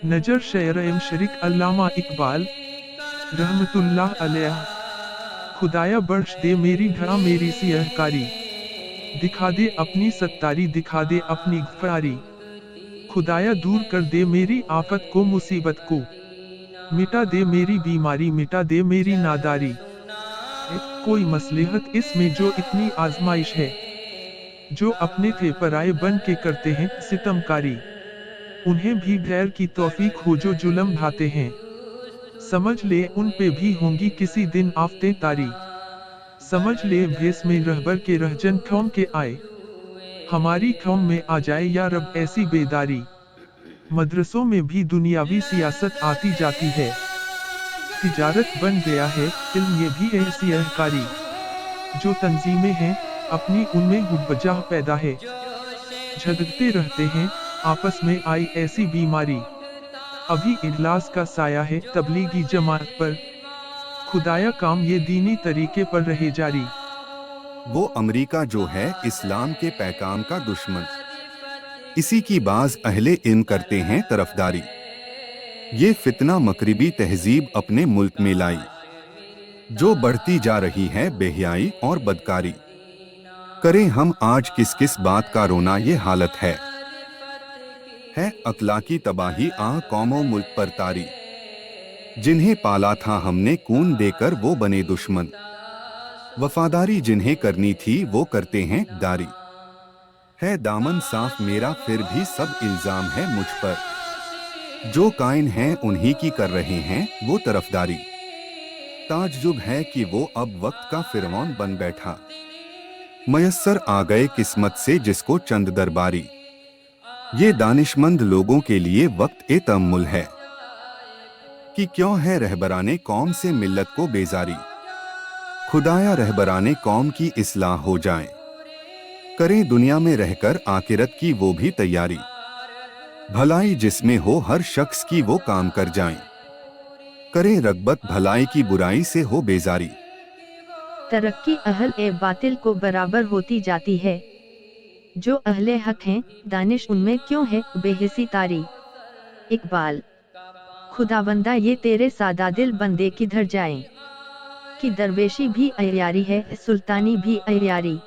नजर शेर शरीक अल्लामा इकबाल रहमतुल्लाह अलैह। खुदाया बख्श दे मेरी घड़ा मेरी सियहकारी, दिखा दे अपनी सत्तारी दिखा दे अपनी गफ्फारी। खुदाया दूर कर दे मेरी आफत को मुसीबत को, मिटा दे मेरी बीमारी मिटा दे मेरी नादारी। कोई मसलहत इसमें जो इतनी आजमाइश है, जो अपने थे पराए बन के करते हैं सितमकारी। उन्हें भी गैर की तौफीक हो जो जुल्म ढाते हैं, समझ ले उन पे भी होंगी किसी दिन आफतें तारी। समझ ले भेस में रहबर के रहजन कौम के आए, हमारी कौम में आ जाए या रब ऐसी बेदारी। मदरसों में भी दुनियावी सियासत आती जाती है, तिजारत बन गया है इल्म ये भी ऐसी अहकारी। जो तंजीमें हैं अपनी उनमें हुब्बजा पैदा है, झगड़ते रहते हैं आपस में आई ऐसी बीमारी। अभी इजलास का साया है तबलीगी जमात पर, खुदाया काम ये दीनी तरीके पर रहे जारी। वो अमेरिका जो है इस्लाम के पैगाम का दुश्मन, इसी की बाज अहले इल्म करते हैं तरफदारी। ये फितना मकरिबी तहजीब अपने मुल्क में लाई, जो बढ़ती जा रही है बेहयाई और बदकारी। करें हम आज किस किस बात का रोना ये हालत है अखलाकी तबाही कौमों मुल्क पर तारी। जिन्हें पाला था हमने खून देकर वो बने दुश्मन, वफादारी जिन्हें करनी थी वो करते हैं दारी। है दामन साफ मेरा फिर भी सब इल्जाम है मुझ पर, जो कायन हैं उन्हीं की कर रहे हैं वो तरफदारी। ताज्जुब है कि वो अब वक्त का फिरौन बन बैठा, मयस्सर आ गए किस्मत से जिसको चंद दरबारी। ये दानिशमंद लोगों के लिए वक्त ए तअम्मुल है कि क्यों है रहबराने कौम से मिल्लत को बेजारी। खुदाया रहबराने कौम की इस्लाह हो जाए, करें दुनिया में रहकर आखिरत की वो भी तैयारी। भलाई जिसमें हो हर शख्स की वो काम कर जाएं, करें रगबत भलाई की बुराई से हो बेजारी। तरक्की अहल ए बातिल को बराबर होती जाती है, जो अहले हक हैं दानिश उनमें क्यों है बेहिसी तारी। इकबाल। खुदाबंदा ये तेरे सादा दिल बंदे किधर जाएं, कि दरवेशी भी अय्यारी है सुल्तानी भी अय्यारी।